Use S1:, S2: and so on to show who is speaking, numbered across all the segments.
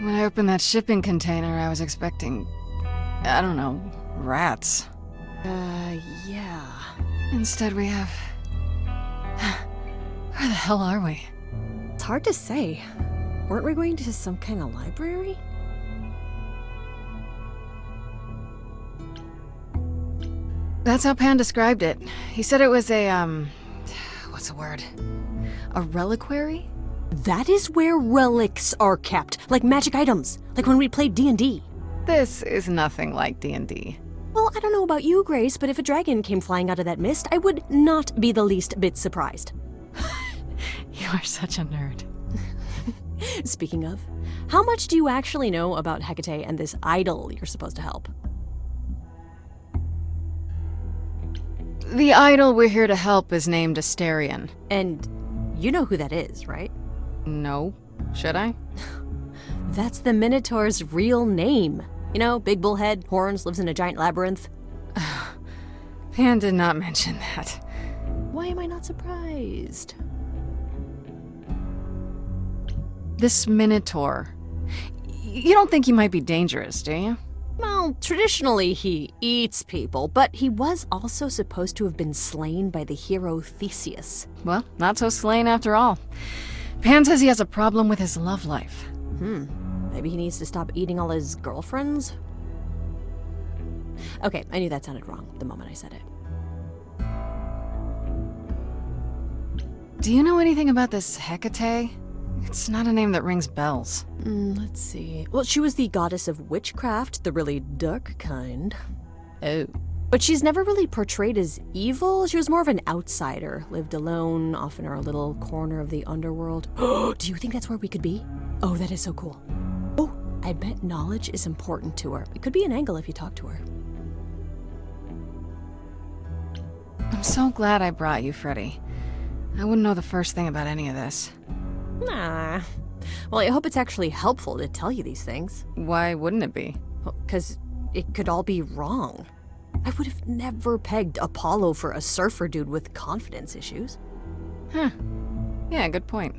S1: When I opened that shipping container, I was expecting, I don't know, rats.
S2: Yeah.
S1: Instead we have... Where the hell are we?
S2: It's hard to say. Weren't we going to some kind of library?
S1: That's how Pan described it. He said it was a, what's the word? A reliquary?
S2: That is where relics are kept, like magic items, like when we played D&D.
S1: This is nothing like D&D.
S2: Well, I don't know about you, Grace, but if a dragon came flying out of that mist, I would not be the least bit surprised.
S1: You are such a nerd.
S2: Speaking of, how much do you actually know about Hecate and this idol you're supposed to help?
S1: The idol we're here to help is named Asterion.
S2: And you know who that is, right?
S1: No. Should I?
S2: That's the Minotaur's real name. You know, big bullhead, horns, lives in a giant labyrinth.
S1: Pan did not mention that.
S2: Why am I not surprised?
S1: This Minotaur. You don't think he might be dangerous, do you?
S2: Well, traditionally he eats people, but he was also supposed to have been slain by the hero Theseus.
S1: Well, not so slain after all. Pan says he has a problem with his love life.
S2: Maybe he needs to stop eating all his girlfriends? Okay, I knew that sounded wrong the moment I said it.
S1: Do you know anything about this Hecate? It's not a name that rings bells.
S2: Let's see. Well, she was the goddess of witchcraft, the really dark kind.
S1: Oh.
S2: But she's never really portrayed as evil. She was more of an outsider, lived alone, off in her little corner of the underworld. Do you think that's where we could be? Oh, that is so cool. Oh, I bet knowledge is important to her. It could be an angle if you talk to her.
S1: I'm so glad I brought you, Freddy. I wouldn't know the first thing about any of this.
S2: Nah. Well, I hope it's actually helpful to tell you these things.
S1: Why wouldn't it be?
S2: Well, 'cause it could all be wrong. I would have never pegged Apollo for a surfer dude with confidence issues.
S1: Huh. Yeah, good point.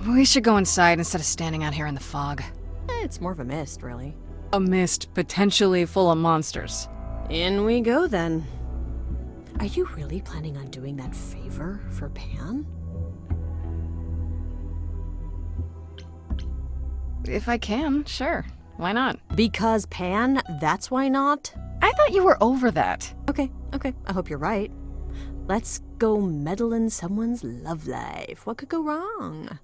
S1: We should go inside instead of standing out here in the fog.
S2: It's more of a mist, really.
S1: A mist potentially full of monsters.
S2: In we go, then. Are you really planning on doing that favor for Pan?
S1: If I can, sure. Why not?
S2: Because Pan, that's why not?
S1: I thought you were over that.
S2: Okay, I hope you're right. Let's go meddle in someone's love life. What could go wrong?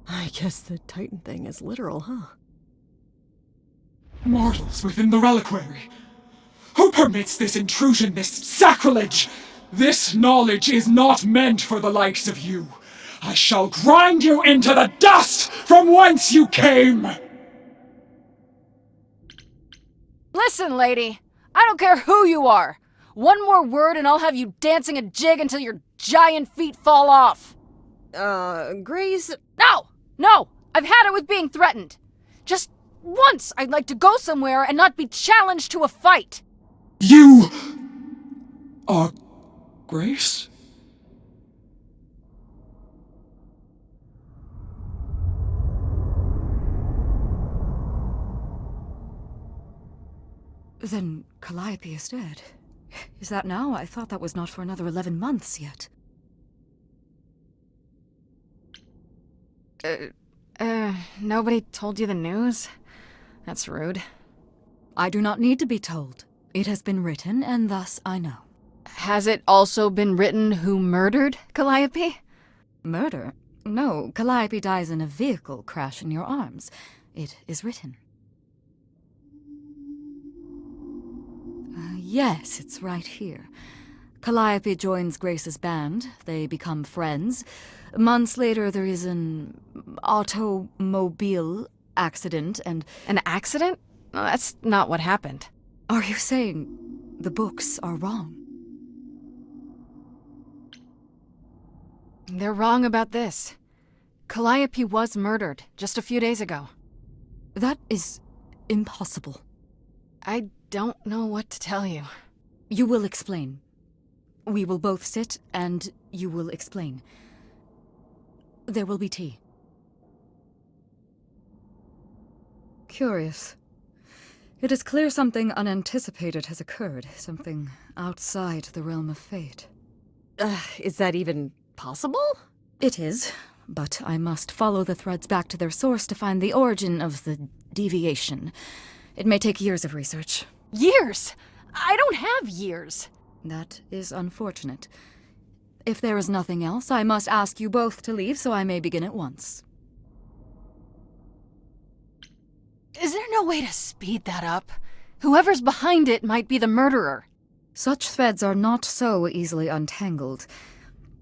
S2: I guess the Titan thing is literal, huh?
S3: Mortals within the Reliquary. Who permits this intrusion, this sacrilege? This knowledge is not meant for the likes of you. I shall grind you into the dust from whence you came!
S1: Listen, lady. I don't care who you are. One more word and I'll have you dancing a jig until your giant feet fall off.
S2: Grace...
S1: No! I've had it with being threatened. Just once I'd like to go somewhere and not be challenged to a fight.
S3: You... are... Grace?
S4: Then Calliope is dead. Is that now? I thought that was not for another 11 months yet.
S1: Nobody told you the news? That's rude.
S4: I do not need to be told. It has been written, and thus I know.
S1: Has it also been written who murdered Calliope?
S4: Murder? No, Calliope dies in a vehicle crash in your arms. It is written. Yes, it's right here. Calliope joins Grace's band. They become friends. Months later, there is an automobile accident and...
S1: An accident? No, that's not what happened.
S4: Are you saying the books are wrong?
S1: They're wrong about this. Calliope was murdered just a few days ago.
S4: That is impossible.
S1: I don't know what to tell you.
S4: You will explain. We will both sit, and you will explain. There will be tea. Curious. It is clear something unanticipated has occurred, something outside the realm of fate.
S2: Is that even possible?
S4: It is, but I must follow the threads back to their source to find the origin of the deviation. It may take years of research.
S1: Years? I don't have years.
S4: That is unfortunate. If there is nothing else, I must ask you both to leave so I may begin at once.
S1: Is there no way to speed that up? Whoever's behind it might be the murderer.
S4: Such threads are not so easily untangled.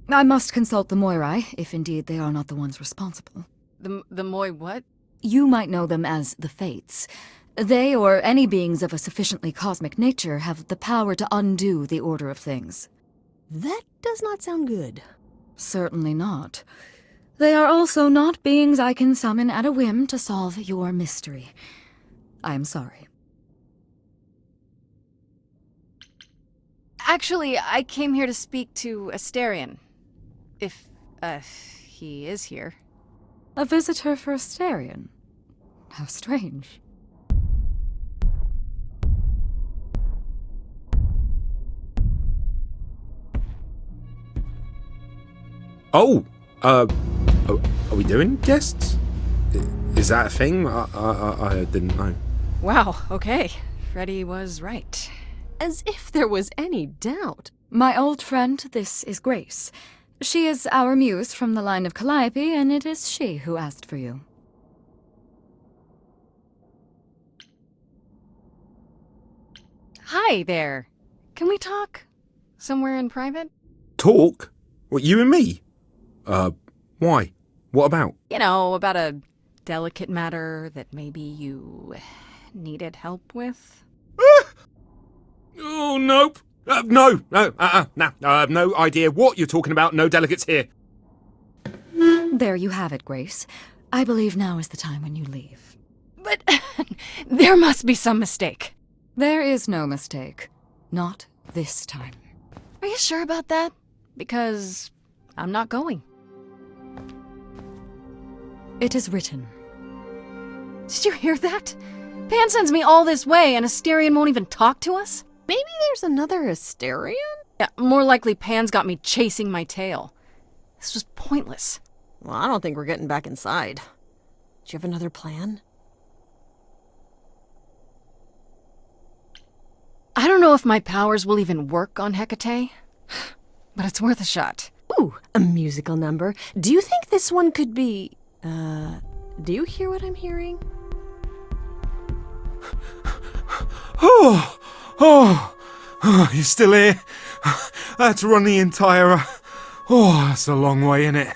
S4: I must consult the Moirai, if indeed they are not the ones responsible.
S1: The Moi what?
S4: You might know them as the Fates. They, or any beings of a sufficiently cosmic nature, have the power to undo the order of things.
S2: That does not sound good.
S4: Certainly not. They are also not beings I can summon at a whim to solve your mystery. I am sorry.
S1: Actually, I came here to speak to Asterion. If, he is here.
S4: A visitor for Asterion? How strange.
S5: Are we doing guests? Is that a thing? I didn't know.
S1: Wow, okay. Freddy was right.
S2: As if there was any doubt.
S4: My old friend, this is Grace. She is our muse from the line of Calliope, and it is she who asked for you.
S1: Hi there. Can we talk? Somewhere in private?
S5: Talk? What, you and me? Why? What about?
S1: You know, about a delicate matter that maybe you needed help with?
S5: Oh, nope. No, I have no idea what you're talking about. No delegates here.
S4: There you have it, Grace. I believe now is the time when you leave.
S1: But there must be some mistake.
S4: There is no mistake. Not this time.
S1: Are you sure about that? Because I'm not going.
S4: It is written.
S1: Did you hear that? Pan sends me all this way and Asterion won't even talk to us?
S2: Maybe there's another Asterion?
S1: Yeah, more likely Pan's got me chasing my tail. This was pointless.
S2: Well, I don't think we're getting back inside. Do you have another plan?
S1: I don't know if my powers will even work on Hecate, but it's worth a shot.
S2: Ooh, a musical number. Do you think this one could be... do you hear what I'm hearing?
S5: Oh, you're still here? I had to run the entire... that's a long way, innit?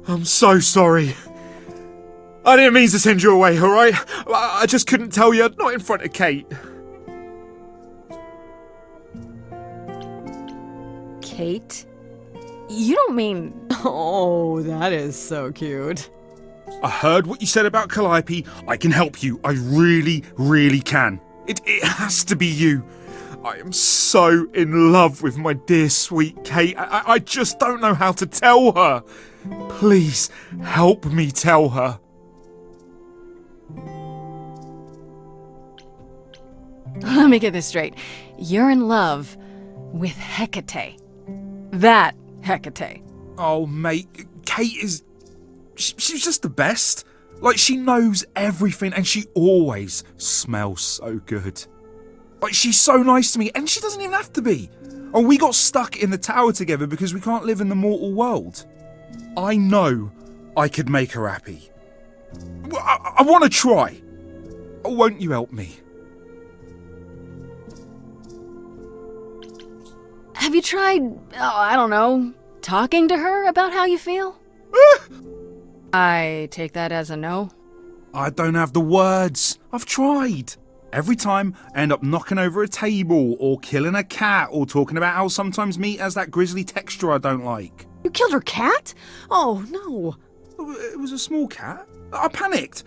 S5: I'm so sorry. I didn't mean to send you away, alright? I just couldn't tell you, not in front of Kate.
S1: Kate? You don't mean...
S2: Oh, that is so cute.
S5: I heard what you said about Calliope. I can help you. I really, really can. It has to be you. I am so in love with my dear sweet Kate. I just don't know how to tell her. Please, help me tell her.
S1: Let me get this straight. You're in love with Hecate. That Hecate.
S5: Oh, mate, Kate is... She's just the best. Like, she knows everything and she always smells so good. Like, she's so nice to me and she doesn't even have to be. Oh, we got stuck in the tower together because we can't live in the mortal world. I know I could make her happy. I want to try. Won't you help me?
S1: Have you tried, I don't know, talking to her about how you feel? I take that as a no.
S5: I don't have the words. I've tried. Every time I end up knocking over a table or killing a cat or talking about how sometimes meat has that grisly texture I don't like.
S2: You killed her cat? Oh, no.
S5: It was a small cat. I panicked.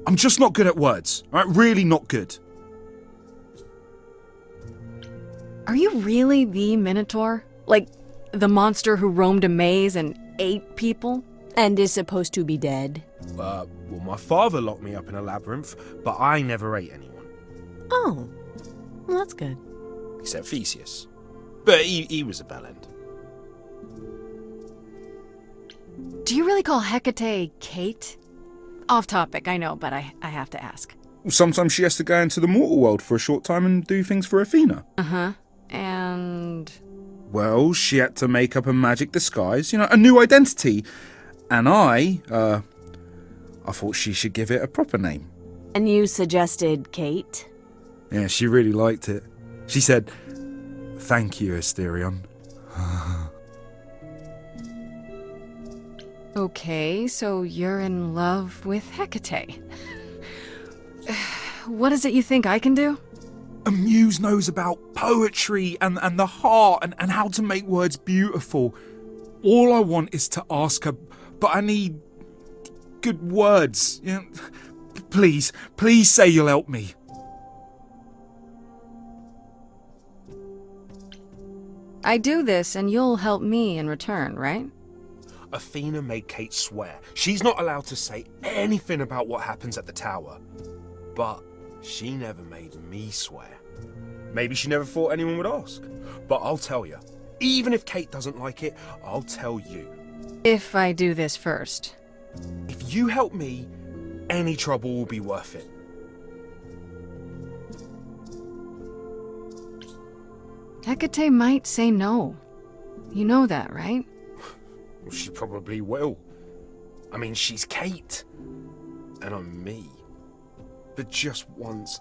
S5: I'm just not good at words, right? Really not good.
S1: Are you really the Minotaur? Like, the monster who roamed a maze and ate people?
S2: And is supposed to be dead.
S6: Well, my father locked me up in a labyrinth, but I never ate anyone.
S2: Oh, well, that's good.
S6: Except Theseus. But he was a bellend.
S1: Do you really call Hecate Kate? Off topic, I know, but I have to ask.
S5: Sometimes she has to go into the mortal world for a short time and do things for Athena.
S1: Uh-huh. And...
S5: Well, she had to make up a magic disguise, a new identity. And I thought she should give it a proper name.
S2: And you suggested Kate?
S5: Yeah, she really liked it. She said, "Thank you, Asterion."
S1: Okay, so you're in love with Hecate. What is it you think I can do?
S5: A muse knows about poetry and the heart and how to make words beautiful. All I want is to ask her, but I need good words. Please say you'll help me.
S1: I do this and you'll help me in return, right?
S6: Athena made Kate swear she's not allowed to say anything about what happens at the tower. But she never made me swear. Maybe she never thought anyone would ask. But I'll tell you, even if Kate doesn't like it, I'll tell you.
S1: If I do this first.
S6: If you help me, any trouble will be worth it.
S1: Hecate might say no. You know that, right?
S6: Well, she probably will. I mean, she's Kate. And I'm me. But just once,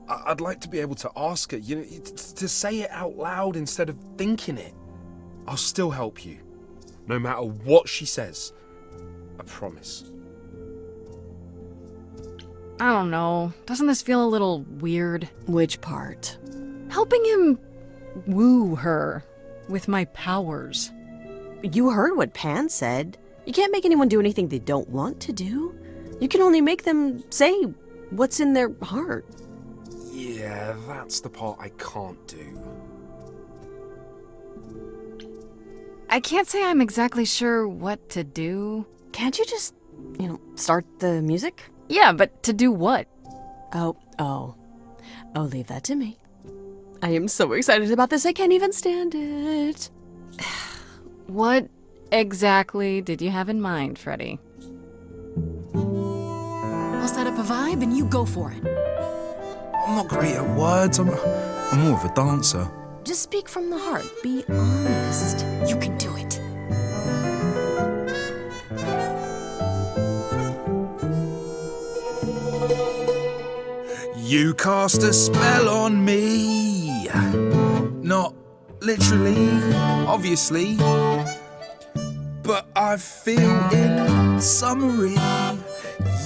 S6: I'd like to be able to ask her, to say it out loud instead of thinking it. I'll still help you, no matter what she says. I promise.
S1: I don't know. Doesn't this feel a little weird?
S2: Which part?
S1: Helping him woo her with my powers.
S2: You heard what Pan said. You can't make anyone do anything they don't want to do. You can only make them say what's in their heart.
S6: Yeah, that's the part I can't do.
S1: I can't say I'm exactly sure what to do.
S2: Can't you just, start the music?
S1: Yeah, but to do what?
S2: Oh, leave that to me. I am so excited about this, I can't even stand it.
S1: What exactly did you have in mind, Freddy?
S4: I'll set up a vibe and you go for it.
S5: I'm not great at words. I'm more of a dancer.
S2: Just speak from the heart. Be honest.
S4: You can do it.
S5: You cast a spell on me. Not literally, obviously. But I feel in summary,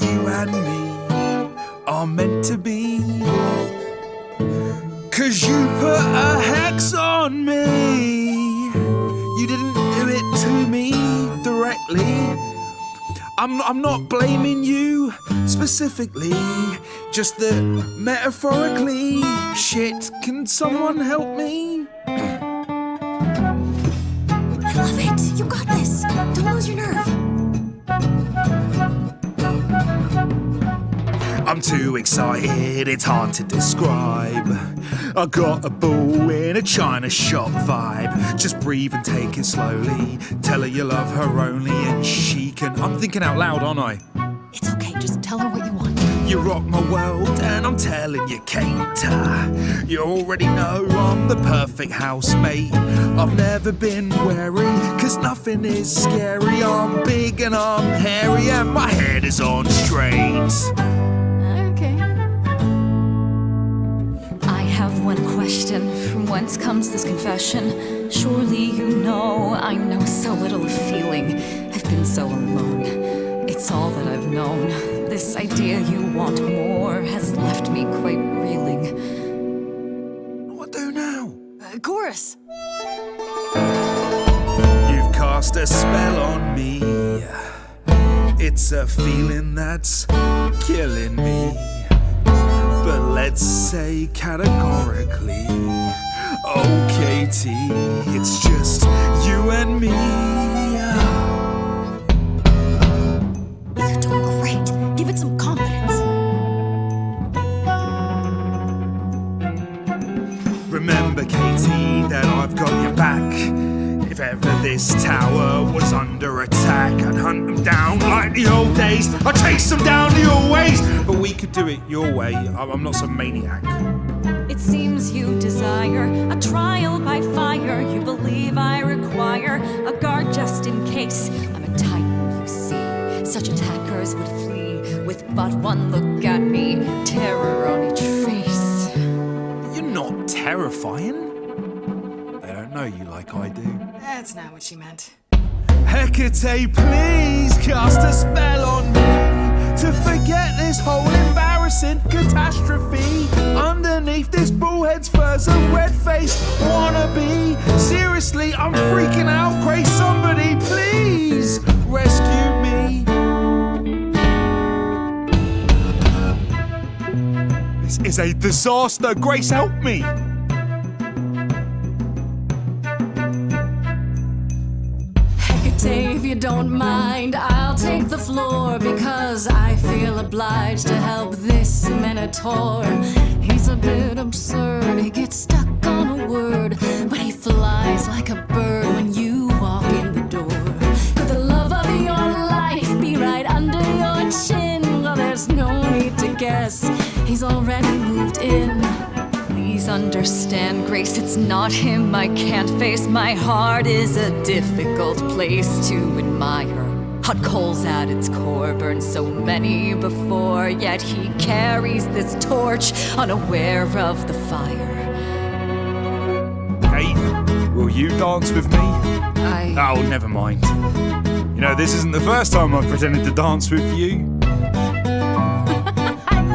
S5: you and me are meant to be. 'Cause you put a hex on me. You didn't do it to me directly. I'm not blaming you specifically, just that metaphorically. Shit, can someone help me?
S4: I love it. You got this. Don't lose your nerve.
S5: I'm too excited, it's hard to describe. I got a ball in a China shop vibe. Just breathe and take it slowly. Tell her you love her only and she can... I'm thinking out loud, aren't I?
S4: It's okay. Just tell her what you want.
S5: You rock my world and I'm telling you, Kate. You already know I'm the perfect housemate. I've never been wary, 'cause nothing is scary. I'm big and I'm hairy and my head is on straight.
S4: Okay. I have one question. From whence comes this confession? Surely you know I know so little of feeling. I've been so alone. It's all that I've known. This idea you want more has left me quite reeling.
S5: What do now?
S1: Chorus!
S5: You've cast a spell on me. It's a feeling that's killing me. But let's say categorically, oh Katie, it's just you and me.
S2: You're doing great. Give it some confidence.
S5: Remember, Katie, that I've got your back. If ever this tower was under attack, I'd hunt them down like the old days. I'd chase them down your ways. But we could do it your way. I'm not some maniac.
S4: It seems you desire a trial by fire. You believe I require a guard just in case. I'm a titan, you see. Such attackers would flee with but one look at me. Terror on each face.
S5: You're not terrifying. They don't know you like I do.
S1: That's not what she meant.
S5: Hecate, please cast a spell on me to forget this whole embarrassing catastrophe. Underneath this bullhead's fur's a red-faced wannabe. Seriously, I'm freaking out. Grace, somebody please rescue me. This is a disaster. Grace, help me.
S2: If you don't mind, I'll take the floor because I feel obliged to help this Minotaur. He's a bit absurd, he gets stuck on a word, but he flies like a bird when you walk in the door. Could the love of your life be right under your chin? Well, there's no need to guess, he's already moved in.
S4: Please understand, Grace, it's not him I can't face. My heart is a difficult place to admire. Hot coals at its core, burned so many before, yet he carries this torch, unaware of the fire.
S5: Hey, will you dance with me? Oh, never mind. You know, this isn't the first time I've pretended to dance with you.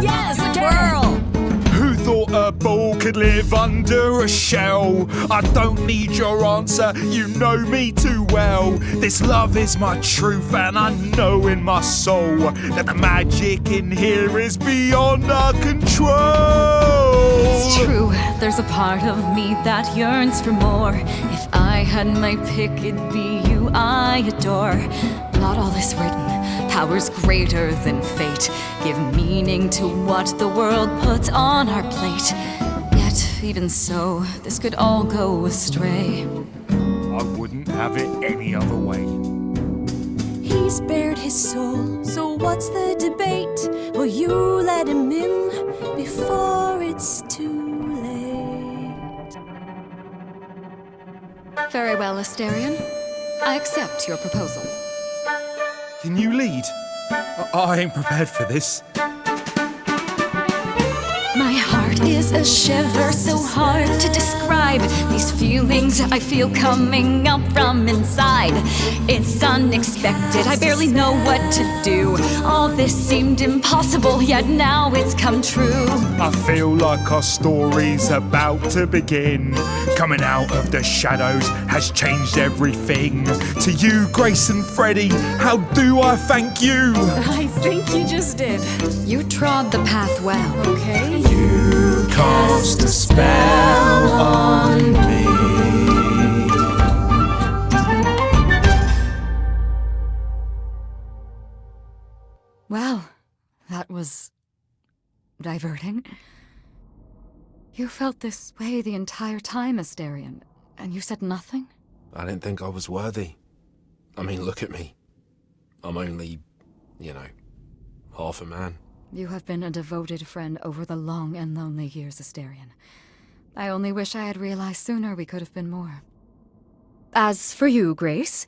S2: Yes, twirl!
S5: Who thought a ball could live under a shell? I don't need your answer, you know me too well. This love is my truth and I know in my soul that the magic in here is beyond our control.
S4: It's true, there's a part of me that yearns for more. If I had my pick, it'd be you I adore. Not all is written, powers greater than fate give meaning to what the world puts on our plate. Yet, even so, this could all go astray.
S5: I wouldn't have it any other way.
S2: He's bared his soul, so what's the debate? Will you let him in before it's too late?
S4: Very well, Asterion. I accept your proposal.
S5: Can you lead? I ain't prepared for this.
S4: My heart is a shiver, so hard to describe. These feelings I feel coming up from inside. It's unexpected, I barely know what to do. All this seemed impossible, yet now it's come true.
S5: I feel like our story's about to begin. Coming out of the shadows has changed everything. To you, Grace and Freddie, how do I thank you?
S2: I think you just did.
S4: You trod the path well.
S2: Okay.
S5: You cast a spell on me.
S4: Well, that was diverting. You felt this way the entire time, Asterion, and you said nothing?
S6: I didn't think I was worthy. I mean, look at me. I'm only, half a man.
S4: You have been a devoted friend over the long and lonely years, Asterion. I only wish I had realized sooner we could have been more. As for you, Grace,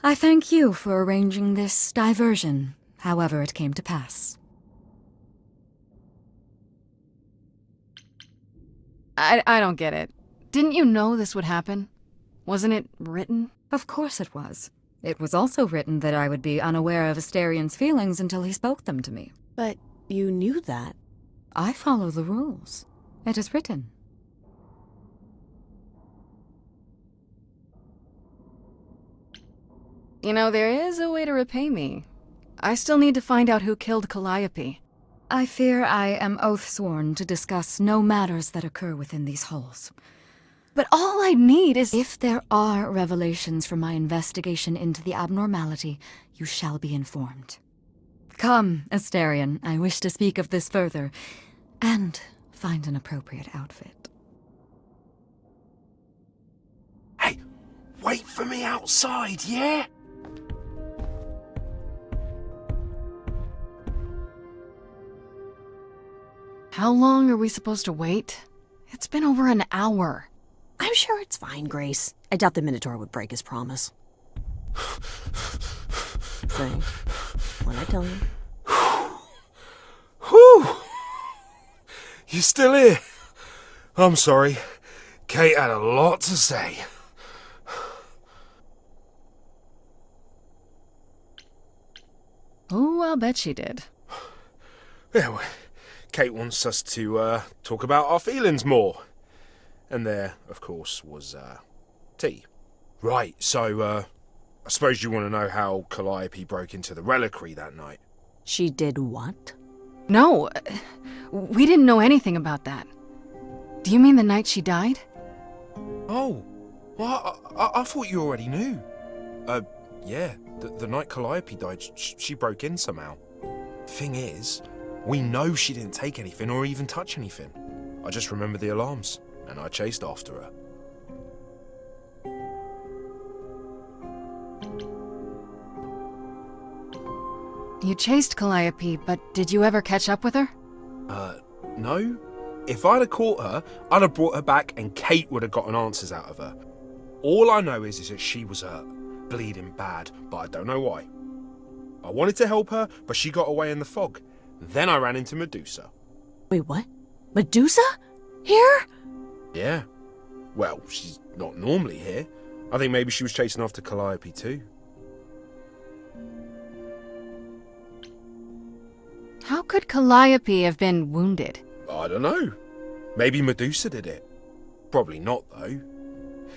S4: I thank you for arranging this diversion, however it came to pass.
S1: I don't get it. Didn't you know this would happen? Wasn't it written?
S4: Of course it was. It was also written that I would be unaware of Asterion's feelings until he spoke them to me.
S2: But you knew that.
S4: I follow the rules. It is written.
S1: You know, there is a way to repay me. I still need to find out who killed Calliope.
S4: I fear I am oath-sworn to discuss no matters that occur within these halls.
S1: But all I need is—
S4: If there are revelations from my investigation into the abnormality, you shall be informed. Come, Asterion, I wish to speak of this further, and find an appropriate outfit.
S6: Hey, wait for me outside, yeah?
S1: How long are we supposed to wait? It's been over an hour.
S2: I'm sure it's fine, Grace. I doubt the Minotaur would break his promise. Say, what I tell you?
S6: Whew! You still here? I'm sorry. Kate had a lot to say.
S1: Oh, I'll bet she did.
S6: Yeah, well, Kate wants us to talk about our feelings more. And there, of course, was tea. Right, so I suppose you want to know how Calliope broke into the Reliquary that night.
S2: She did what?
S1: No, we didn't know anything about that. Do you mean the night she died?
S6: Oh, well, I thought you already knew. Yeah, the night Calliope died, she broke in somehow. Thing is, we know she didn't take anything or even touch anything. I just remember the alarms, and I chased after her.
S1: You chased Calliope, but did you ever catch up with her?
S6: No. If I'd have caught her, I'd have brought her back and Kate would have gotten answers out of her. All I know is that she was hurt, bleeding bad, but I don't know why. I wanted to help her, but she got away in the fog. Then I ran into Medusa.
S2: Wait, what? Medusa? Here?
S6: Yeah. Well, she's not normally here. I think maybe she was chasing after Calliope too.
S1: How could Calliope have been wounded?
S6: I don't know. Maybe Medusa did it. Probably not, though. You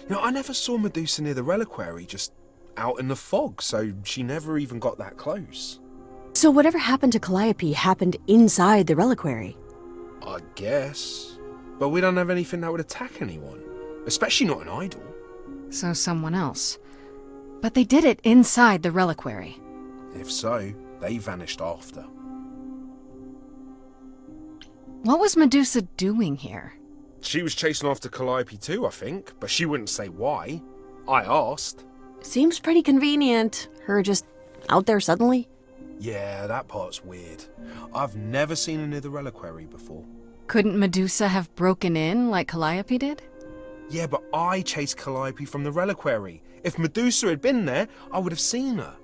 S6: know, I never saw Medusa near the Reliquary, just out in the fog, so she never even got that close.
S2: So whatever happened to Calliope happened inside the Reliquary?
S6: I guess. But we don't have anything that would attack anyone. Especially not an idol.
S1: So someone else. But they did it inside the Reliquary.
S6: If so, they vanished after.
S1: What was Medusa doing here?
S6: She was chasing after Calliope too, I think, but she wouldn't say why. I asked.
S2: Seems pretty convenient. Her just out there suddenly.
S6: Yeah, that part's weird. I've never seen her near the Reliquary before.
S1: Couldn't Medusa have broken in like Calliope did?
S6: Yeah, but I chased Calliope from the Reliquary. If Medusa had been there, I would have seen her.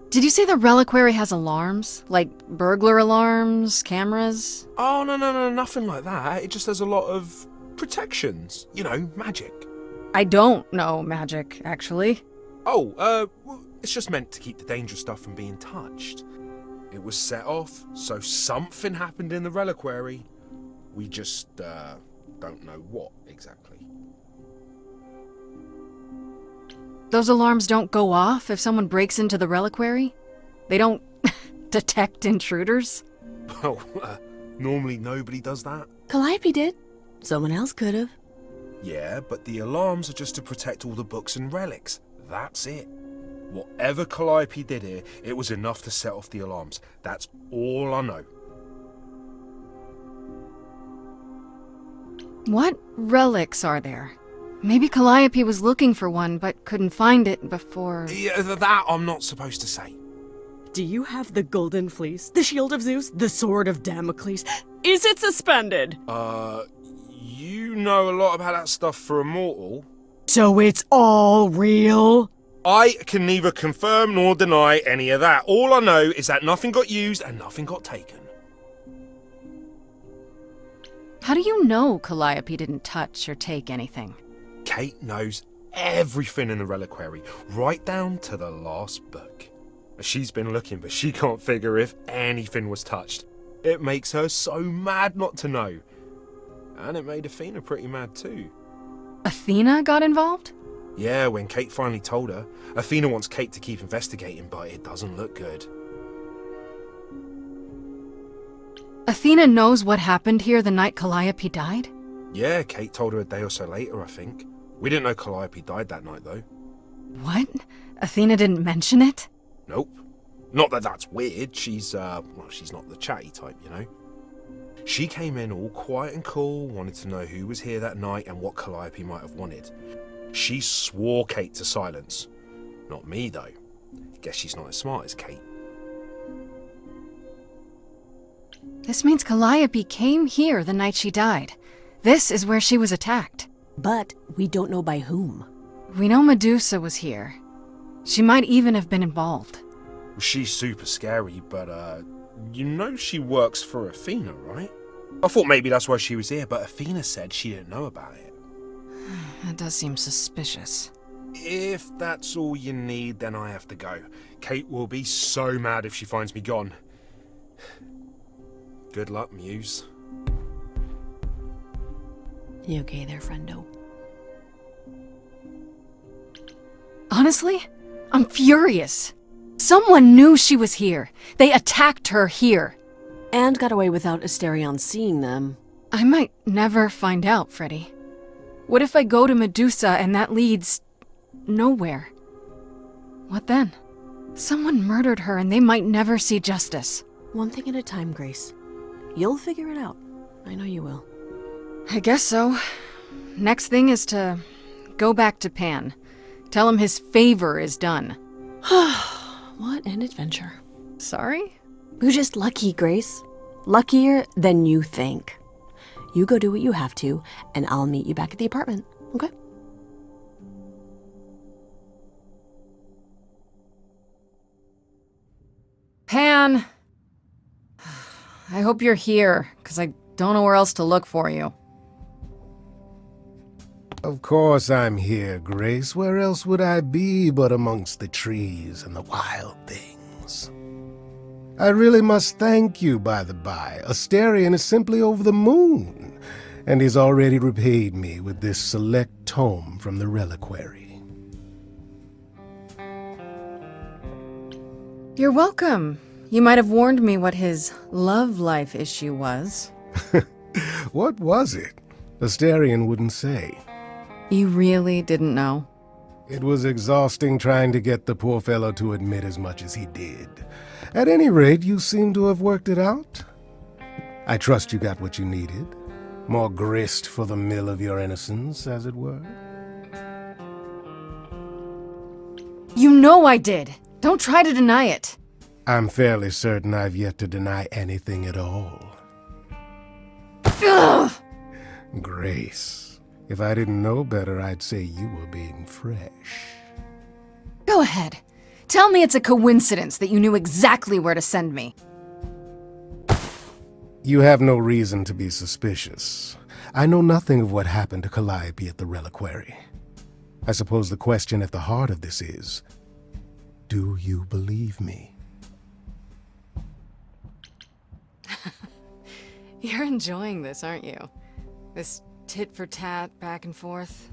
S1: Did you say the Reliquary has alarms? Like burglar alarms, cameras?
S6: Oh, no, nothing like that. It just has a lot of protections. You know, magic.
S1: I don't know magic, actually.
S6: Oh, it's just meant to keep the dangerous stuff from being touched. It was set off, so something happened in the Reliquary. We just, don't know what exactly.
S1: Those alarms don't go off if someone breaks into the Reliquary? They don't detect intruders?
S6: Well, normally nobody does that.
S2: Calliope did. Someone else could have.
S6: Yeah, but the alarms are just to protect all the books and relics. That's it. Whatever Calliope did here, it was enough to set off the alarms. That's all I know.
S1: What relics are there? Maybe Calliope was looking for one, but couldn't find it before...
S6: Yeah, that I'm not supposed to say.
S2: Do you have the Golden Fleece, the Shield of Zeus, the Sword of Damocles? Is it suspended?
S6: You know a lot about that stuff for a mortal.
S2: So it's all real?
S6: I can neither confirm nor deny any of that. All I know is that nothing got used and nothing got taken.
S1: How do you know Calliope didn't touch or take anything?
S6: Kate knows everything in the Reliquary, right down to the last book. She's been looking, but she can't figure if anything was touched. It makes her so mad not to know. And it made Athena pretty mad too.
S1: Athena got involved?
S6: Yeah, when Kate finally told her, Athena wants Kate to keep investigating, but it doesn't look good.
S1: Athena knows what happened here the night Calliope died?
S6: Yeah, Kate told her a day or so later, I think. We didn't know Calliope died that night, though.
S1: What? Athena didn't mention it?
S6: Nope. Not that that's weird. She's not the chatty type, you know. She came in all quiet and cool, wanted to know who was here that night and what Calliope might have wanted. She swore Kate to silence. Not me, though. Guess she's not as smart as Kate.
S1: This means Calliope came here the night she died. This is where she was attacked.
S2: But we don't know by whom.
S1: We know Medusa was here. She might even have been involved.
S6: She's super scary, but, you know she works for Athena, right? I thought maybe that's why she was here, but Athena said she didn't know about it.
S1: That does seem suspicious.
S6: If that's all you need, then I have to go. Kate will be so mad if she finds me gone. Good luck, Muse.
S2: You okay there, friendo?
S1: Honestly, I'm furious. Someone knew she was here. They attacked her here.
S2: And got away without Asterion seeing them.
S1: I might never find out, Freddy. What if I go to Medusa and that leads nowhere? What then? Someone murdered her and they might never see justice.
S2: One thing at a time, Grace. You'll figure it out. I know you will.
S1: I guess so. Next thing is to go back to Pan. Tell him his favor is done.
S2: What an adventure.
S1: Sorry?
S2: You're just lucky, Grace. Luckier than you think. You go do what you have to, and I'll meet you back at the apartment, okay?
S1: Pan! I hope you're here, because I don't know where else to look for you.
S7: Of course I'm here, Grace. Where else would I be but amongst the trees and the wild things? I really must thank you, by the by. Asterion is simply over the moon, and he's already repaid me with this select tome from the Reliquary.
S1: You're welcome. You might have warned me what his love life issue was.
S7: What was it? Asterion wouldn't say.
S1: You really didn't know?
S7: It was exhausting trying to get the poor fellow to admit as much as he did. At any rate, you seem to have worked it out. I trust you got what you needed. More grist for the mill of your innocence, as it were.
S1: You know I did! Don't try to deny it!
S7: I'm fairly certain I've yet to deny anything at all.
S1: Ugh!
S7: Grace, if I didn't know better, I'd say you were being fresh.
S1: Go ahead. Tell me it's a coincidence that you knew exactly where to send me.
S7: You have no reason to be suspicious. I know nothing of what happened to Calliope at the Reliquary. I suppose the question at the heart of this is, do you believe me?
S1: You're enjoying this, aren't you? This tit-for-tat, back and forth.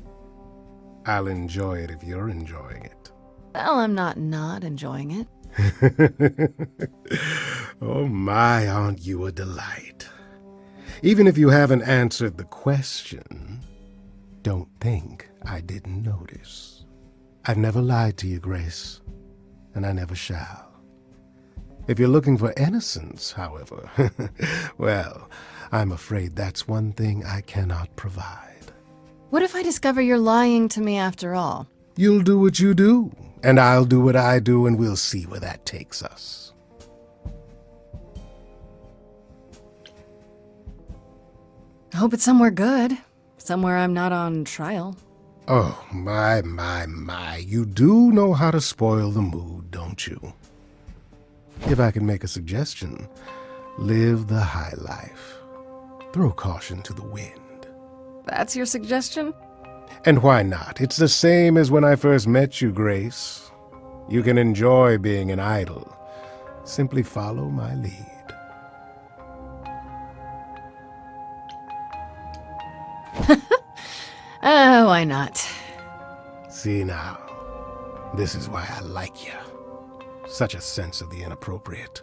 S7: I'll enjoy it if you're enjoying it.
S1: Well, I'm not enjoying it.
S7: Oh my, aren't you a delight? Even if you haven't answered the question, don't think I didn't notice. I've never lied to you, Grace, and I never shall. If you're looking for innocence, however, well, I'm afraid that's one thing I cannot provide.
S1: What if I discover you're lying to me after all?
S7: You'll do what you do, and I'll do what I do, and we'll see where that takes us.
S1: I hope it's somewhere good. Somewhere I'm not on trial.
S7: Oh, my, you do know how to spoil the mood, don't you? If I can make a suggestion, live the high life. Throw caution to the wind.
S1: That's your suggestion?
S7: And why not? It's the same as when I first met you, Grace. You can enjoy being an idol. Simply follow my lead.
S1: Why not?
S7: See now, this is why I like you. Such a sense of the inappropriate.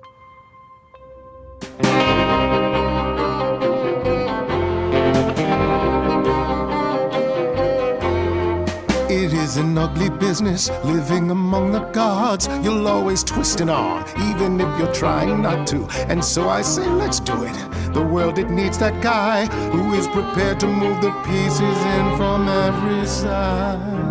S7: It is an ugly business, living among the gods. You'll always twist an arm, even if you're trying not to. And so I say, let's do it. The world, it needs that guy who is prepared to move the pieces in from every side.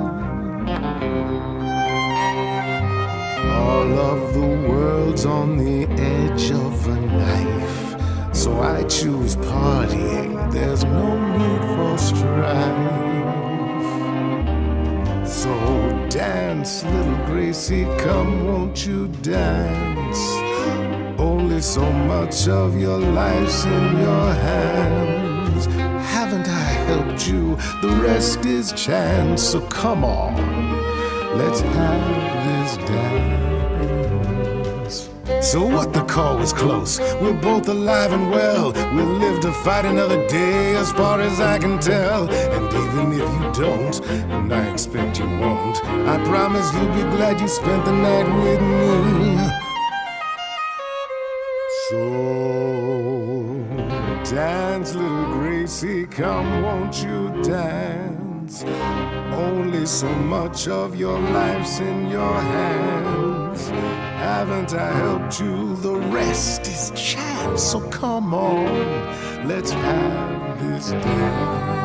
S7: All of the world's on the edge of a knife, so I choose partying. There's no need for strife. So dance, little Gracie, come, won't you dance? Only so much of your life's in your hands. Haven't I helped you? The rest is chance. So come on, let's have this dance. So what, the call was close. We're both alive and well. We'll live to fight another day, as far as I can tell. And even if you don't, and I expect you won't, I promise you'll be glad you spent the night with me. So dance, little Gracie, come, won't you dance? Only so much of your life's in your hands. Haven't I helped you? The rest is chance. So come on, let's have this dance.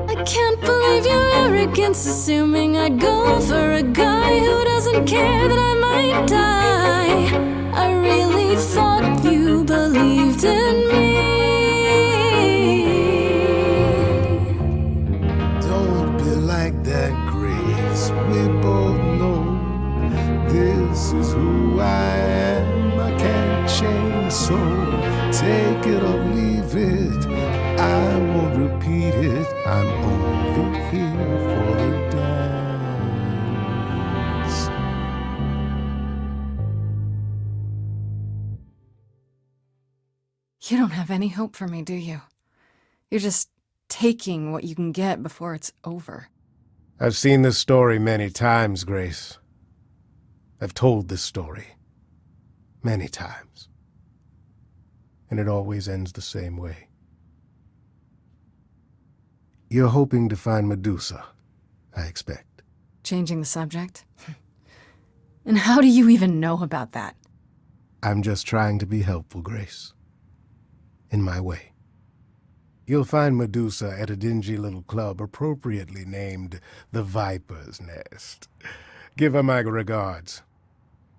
S4: I can't believe your arrogance, assuming I'd go for a guy who doesn't care that I might die. I really thought you believed in me.
S7: Don't be like that, Grace. We both know this is who I am. I can't change, so take it or leave it. I won't repeat it. I'm only here for the dance.
S1: You don't have any hope for me, do you? You're just taking what you can get before it's over.
S7: I've seen this story many times, Grace. I've told this story many times. And it always ends the same way. You're hoping to find Medusa, I expect.
S1: Changing the subject? And how do you even know about that?
S7: I'm just trying to be helpful, Grace. In my way. You'll find Medusa at a dingy little club appropriately named the Viper's Nest. Give her my regards.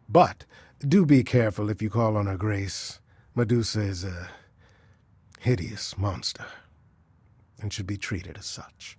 S7: But do be careful if you call on her, Grace. Medusa is a hideous monster and should be treated as such.